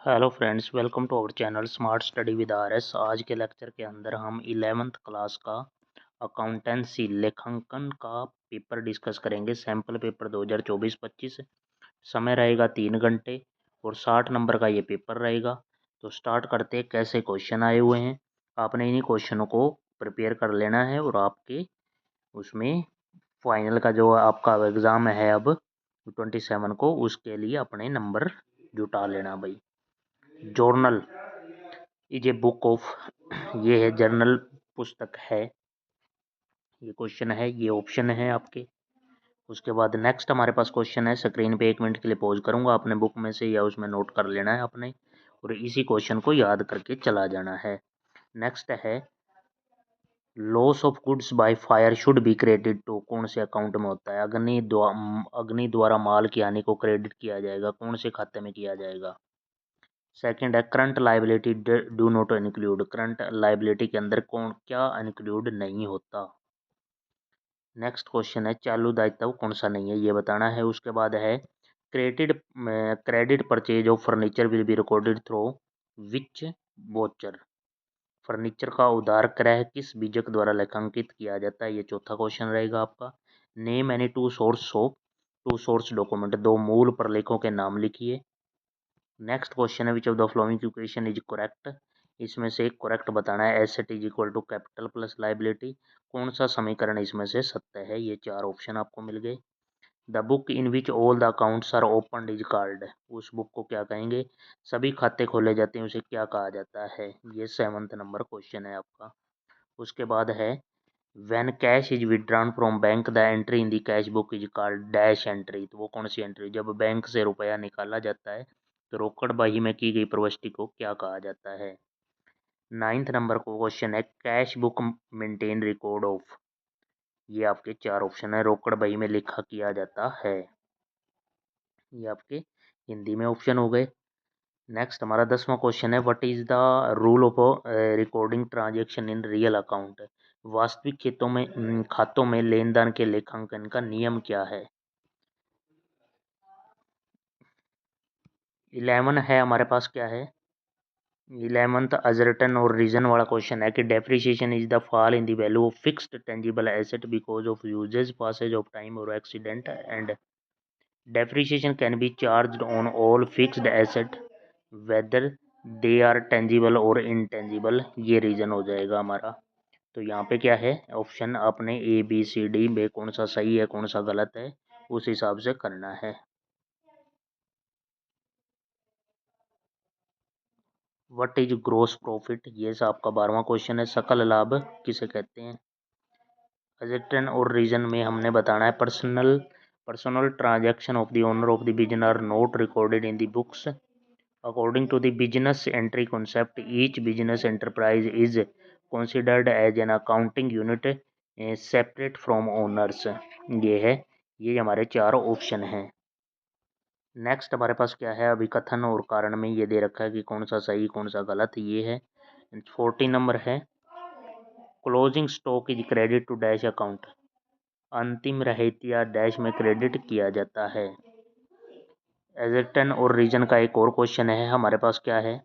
Hello friends, welcome to our channel smart study with RS. आज के lecture के अंदर हम 11th क्लास का अकाउंटेंसी लेखांकन का पेपर डिस्कस करेंगे। Sample paper 2024-25। समय रहेगा 3 घंटे और 60 नंबर का ये पेपर रहेगा। तो स्टार्ट करते हैं। कैसे क्वेश्चन आए हुए हैं, आपने इन्हीं क्वेश्चनों को प्रिपेयर कर लेना है और आपके उसमें फाइनल का जो आपका एग्ज़ाम है अब 27 को, उसके लिए अपने नंबर जुटा लेना भाई। Journal is a book of, ये है जर्नल, पुस्तक है, ये क्वेश्चन है, ये ऑप्शन है आपके। उसके बाद नेक्स्ट हमारे पास क्वेश्चन है। स्क्रीन पे 1 मिनट के लिए पॉज करूंगा, अपने बुक में से या उसमें नोट कर लेना है अपने, और इसी क्वेश्चन को याद करके चला जाना है। नेक्स्ट है, loss of goods by fire should be credit to, कौन से अकाउंट में होता है? अग्नि द्वारा माल की हानि को क्रेडिट किया जाएगा, कौन से खाते में किया जाएगा? सेकंड है, current liability do not include, current liability के अंदर कौन क्या इंक्लूड नहीं होता? नेक्स्ट क्वेश्चन है, चालू दायित्व कौन सा नहीं है, ये बताना है। उसके बाद है, credit purchase of furniture will be recorded through which voucher, furniture का उधार क्रय किस बीजक द्वारा लेखांकित किया जाता है? ये चौथा क्वेश्चन रहेगा आपका। Name any two source document, दो मूल प्रलेखों के नाम लिखिए। नेक्स्ट क्वेश्चन है, which of the following equation is correct, इसमें से करेक्ट बताना है। Asset is equal to capital plus liability, कौन सा समीकरण इसमें से सत्य है? ये 4 ऑप्शन आपको मिल गए। The book in which all the accounts are opened is called, उस बुक को क्या कहेंगे? सभी खाते खोले जाते हैं, उसे क्या कहा जाता है? ये 7th नंबर क्वेश्चन है आपका। उसके बाद है, when cash is withdrawn from bank the entry in the cash book is called dash entry, तो वो कौन सी एंट्री? जब बैंक से रुपया निकाला जाता है तो रोकड़ बही में की गई प्रविष्टि को क्या कहा जाता है? 9th नंबर को क्वेश्चन है, cash book maintain record of, ये आपके 4 ऑप्शन है, रोकड़ बही में लिखा किया जाता है। ये आपके हिंदी में ऑप्शन हो गए। नेक्स्ट हमारा 10वां क्वेश्चन है, what is the rule of recording transaction in real account, वास्तविक खातों में लेन देन के लेखांकन का नियम क्या है? 11 है हमारे पास, क्या है 11th अजर्टन और रीजन वाला क्वेश्चन है कि depreciation is the fall in the value of fixed tangible asset because of usage, passage of time और accident, and depreciation can be charged on all fixed asset whether they are tangible और intangible, ये reason हो जाएगा हमारा। तो यहाँ पे क्या है ऑप्शन, आपने ए बी सी डी में कौन सा सही है कौन सा गलत है उस हिसाब से करना है। व्हाट इज ग्रोस प्रॉफिट, ये आपका 12वां क्वेश्चन है। सकल लाभ किसे कहते हैं? एसेट और रीजन में हमने बताना है, personal transaction of the owner of the business are not recorded in the books according to the business entry concept, each business enterprise is considered as an accounting unit separate from owners, ये है, ये हमारे 4 option हैं। Next हमारे पास क्या है, अभिकथन और कारण में ये दे रखा है कि कौन सा सही कौन सा गलत, ये है। 14 नंबर है, closing stock is credit to dash account, अंतिम रहतिया डैश में क्रेडिट किया जाता है। एजेटन और रीजन का एक और क्वेश्चन है हमारे पास, क्या है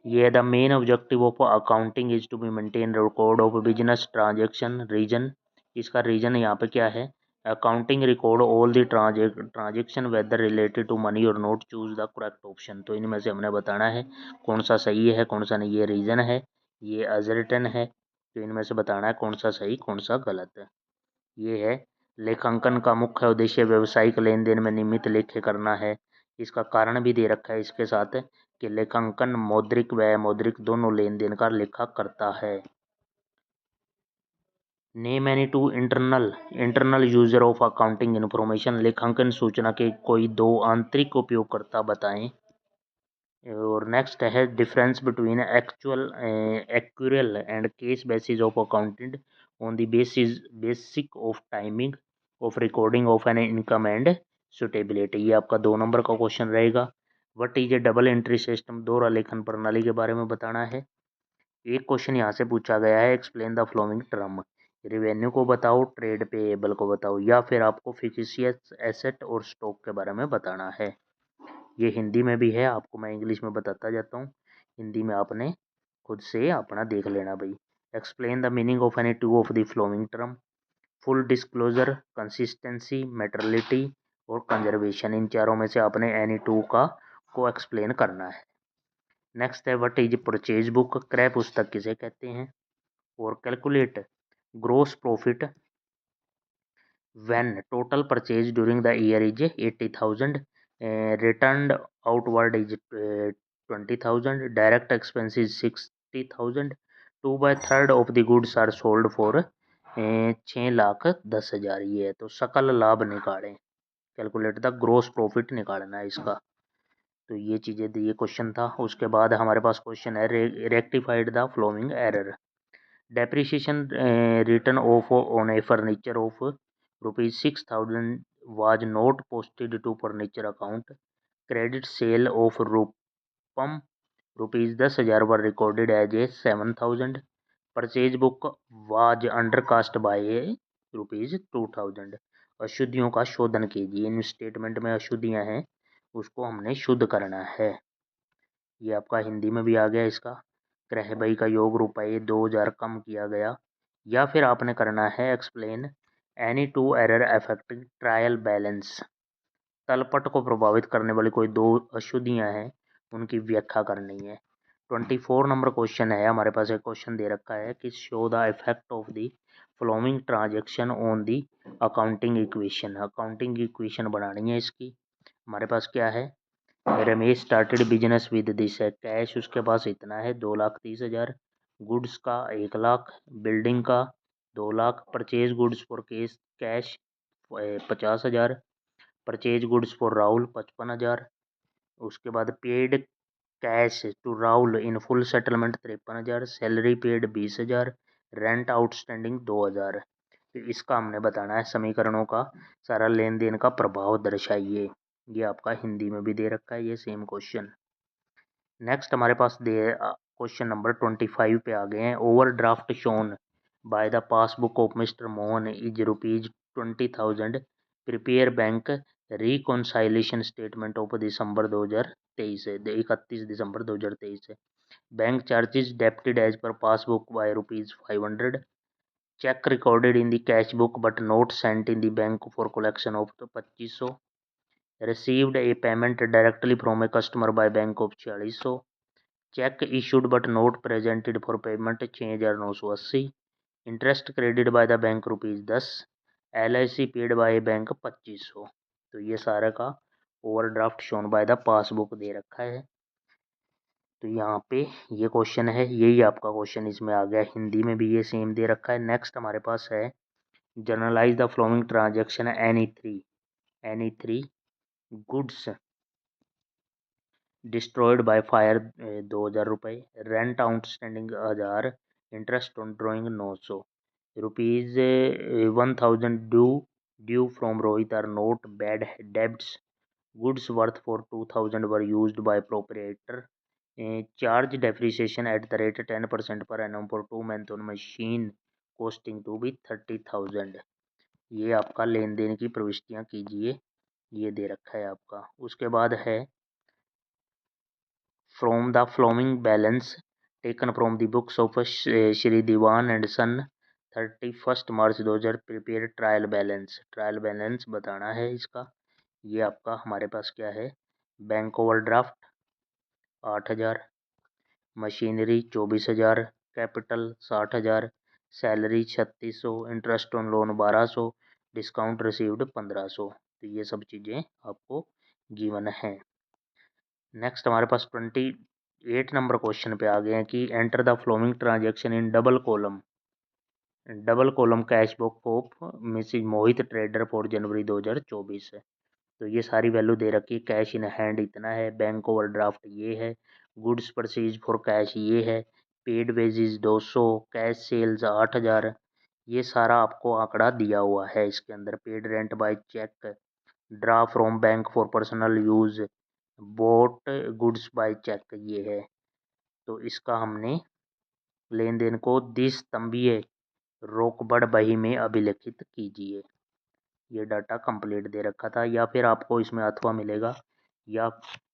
ये, the main objective of accounting is to be maintain record of business transaction, reason, इसका रीजन यहाँ पे क्या है, accounting record all the transaction whether related to money और not, choose the correct option. तो इनमें से हमने बताना है कौन सा सही है कौन सा नहीं, ये रीजन है, ये अजर्टन है, तो इनमें से बताना है कौन सा सही कौन सा गलत है। ये है, लेखांकन का मुख्य उद्देश्य व्यावसायिक लेन देन में नियमित लेखे करना है, इसका कारण भी दे रखा है इसके साथ कि लेखांकन मौद्रिक व अमौद्रिक दोनों लेन देन का लेखा करता है। Name any to internal user of accounting information, लेखांकन सूचना के कोई 2 आंतरिक उपयोगकर्ता बताएं। और नेक्स्ट है, difference between actual and case basis of accountant on the basic of timing of recording of an income and suitability, ये आपका 2 नंबर का क्वेश्चन रहेगा। What is A double entry system, दोहरा लेखन प्रणाली के बारे में बताना है। एक क्वेश्चन यहाँ से पूछा गया है, explain the following term, revenue को बताओ, ट्रेड पेएबल को बताओ, या फिर आपको फिक्सियस एसेट और स्टॉक के बारे में बताना है। ये हिंदी में भी है, आपको मैं इंग्लिश में बताता जाता हूँ, हिंदी में आपने खुद से अपना देख लेना भाई। Explain the meaning of any two of the following term. Full disclosure, consistency, materiality और कंजर्वेशन, इन चारों में से आपने एनी टू का को एक्सप्लेन करना है। नेक्स्ट है व्हाट इज परचेज बुक, क्रय पुस्तक किसे कहते हैं। और calculate gross profit when total purchase during the year is 80,000, returned outward is 20,000, direct expense is 60,000, 2/3 of the goods are sold for 6,10,000। ये है, तो सकल लाभ निकालें, कैलकुलेट द ग्रोस प्रॉफिट निकालना है इसका। तो ये चीज़ें, ये क्वेश्चन था। उसके बाद हमारे पास क्वेश्चन है rectified the flowing error. Depreciation written off on a furniture of rupees 6,000 was not posted to furniture account. Credit sale of rupam rupees 10,000 were recorded as a 7,000. Purchase book was undercast by a rupees 2,000। अशुद्धियों का शोधन कीजिए। इन statement में अशुद्धियां हैं, उसको हमने शुद्ध करना है। ये आपका हिंदी में भी आ गया इसका। क्रय बही का योग रुपये 2,000 कम किया गया। या फिर आपने करना है explain any two error affecting trial balance. तलपट को प्रभावित करने वाली कोई दो अशुद्धियां हैं, उनकी व्याख्या करनी है। 24 नंबर क्वेश्चन है हमारे पास। एक क्वेश्चन दे रखा है कि show the effect of the following transaction on the accounting equation. Accounting equation बनानी है इसकी। हमारे पास क्या है, Ramesh started business with this है। कैश उसके पास इतना है 2,30,000, गुड्स का 1,00,000, बिल्डिंग का 2,00,000, purchase goods for cash 50,000, purchase goods for Rahul 55,000। उसके बाद paid cash to Rahul in full settlement 53,000, salary paid 20,000, rent outstanding 2,000। तो इसका हमने बताना है समीकरणों का सारा लेन देन का प्रभाव दर्शाइए। ये आपका हिंदी में भी दे रखा है ये सेम क्वेश्चन। नेक्स्ट हमारे पास दे क्वेश्चन नंबर 25 पे आ गए हैं। Overdraft shown by the passbook of mister Mohan is rupees 20,000। Prepare bank reconciliation statement of December 2023 है, 31 दिसंबर 2023 है। Bank charges debited as per passbook by rupees 500। Cheque recorded in the cash book but not sent in the bank for collection of 2,500। received a payment directly from a customer by bank of 4,600। Cheque issued but not presented for payment 6,980। Interest credit by the bank rupees 10। LIC paid by bank 2,500। तो ये सारा का overdraft shown by the passbook दे रखा है। तो यहाँ पे ये क्वेश्चन है, यही आपका क्वेश्चन इसमें आ गया। हिंदी में भी ये सेम दे रखा है। नेक्स्ट हमारे पास है journalize the following transaction any three goods destroyed by fire 2,000 रुपये, rent outstanding 1,000, interest on drawing 900, rupees 1,000 due from Rohit are not bad debts, goods worth for 2,000 were used by proprietor, charge depreciation at the rate 10% per annum for 2 month on machine costing to be 30,000। ये आपका लेन then की प्रविष्टियाँ कीजिए, ये दे रखा है आपका। उसके बाद है from the following balance taken from the books of Shri Diwan and Son 31 March 2000 prepare trial balance बताना है इसका। ये आपका हमारे पास क्या है, bank overdraft 8,000, machinery 24,000, capital 60,000, salary 3,600, interest on loan 1,200, discount received 1,500। तो ये सब चीज़ें आपको गिवन है। नेक्स्ट हमारे पास 28 नंबर क्वेश्चन पे आ गए हैं कि enter the following transaction in double column cash book of Mrs Mohit trader for January 2024 है। तो ये सारी वैल्यू दे रखी है। कैश इन हैंड इतना है, बैंक ओवरड्राफ्ट ये है, गुड्स परचेज फॉर कैश ये है, पेड वेजेस 200, कैश सेल्स 8,000। ये सारा आपको आंकड़ा दिया हुआ है इसके अंदर। Paid rent by cheque, draw from bank for personal use, bought goods by cheque ये है। तो इसका हमने लेन देन को द्विस्तंभीय रोकबड़ बही में अभिलिखित कीजिए। ये डाटा कंप्लीट दे रखा था, या फिर आपको इसमें अथवा मिलेगा, या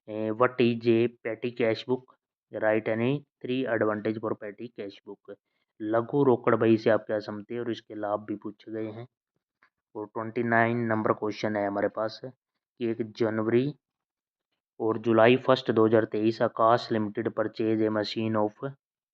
व्हाट इज ए पेटी cash book, right any 3 advantage for पेटी कैश बुक। लघु रोकड़ बही से आप क्या समझते हैं और इसके लाभ भी पूछे गए हैं। और 29 नंबर क्वेश्चन है हमारे पास कि 1 जनवरी और जुलाई 1 2023 Akash limited purchase a machine of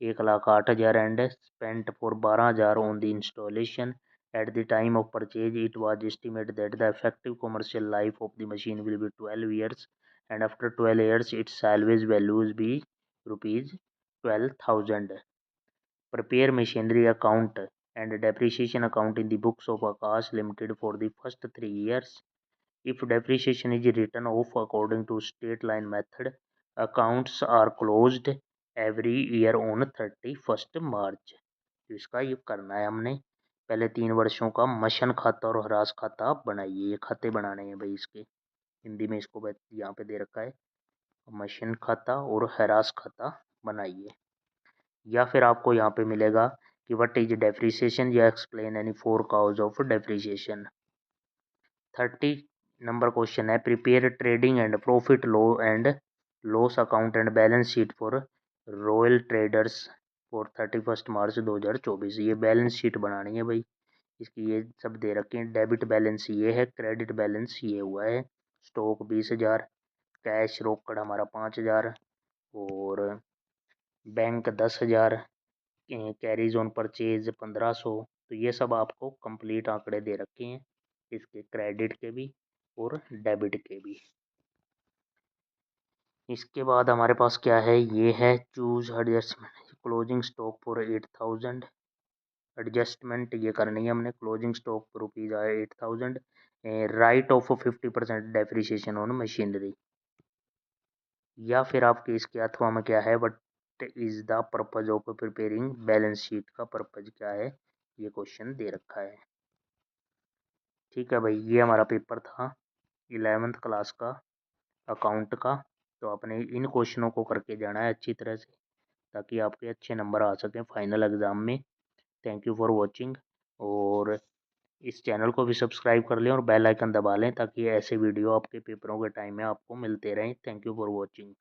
1,08,000 and spent for 12,000 on the installation. At the time of purchase, it was estimated that the effective commercial life of the machine will be 12 years, and after 12 years, its salvage value will be rupees 12,000. Prepare machinery account and depreciation account in the books of Akash Limited for the first 3 years. If depreciation is written off according to state line method, accounts are closed every year on 31st March. तो इसका ये करना है हमने, पहले 3 वर्षों का मशन खाता और ह्रास खाता बनाइए। ये खाते बनाने हैं भाई इसके, हिंदी में इसको यहाँ पे दे रखा है, मशीन खाता और ह्रास खाता बनाइए। या फिर आपको यहाँ पे मिलेगा कि व्हाट इज डेप्रिसिएशन, या explain any 4 cause of depreciation. 30 number question है prepare trading and profit loss account and balance sheet for royal traders for 31 March 2024। ये बैलेंस शीट बनानी है भाई, इसकी ये सब दे रखे हैं। डेबिट बैलेंस ये है, क्रेडिट बैलेंस ये हुआ है, स्टॉक 20,000, कैश रोकड़ हमारा 5,000 और बैंक 10,000, कैरीज ऑन परचेज 1500। तो ये सब आपको कंप्लीट आंकड़े दे रखे हैं, इसके क्रेडिट के भी और डेबिट के भी। इसके बाद हमारे पास क्या है, ये है choose adjustment closing stock for 8,000। Adjustment ये करनी है हमने, क्लोजिंग स्टॉक रुपीज आए 8,000। Right of 50% depreciation on machinery. या फिर आपके इसके अथवा में क्या है, but is the purpose of preparing balance sheet का पर्पज क्या है, ये क्वेश्चन दे रखा है। ठीक है भाई, ये हमारा पेपर था 11th क्लास का अकाउंट का। तो आपने इन क्वेश्चनों को करके जाना है अच्छी तरह से, ताकि आपके अच्छे नंबर आ सकें फाइनल एग्ज़ाम में। थैंक यू फॉर वॉचिंग, और इस चैनल को भी सब्सक्राइब कर लें और बेल आइकन दबा लें, ताकि ऐसे वीडियो आपके पेपरों के टाइम में आपको मिलते रहें। Thank you for watching.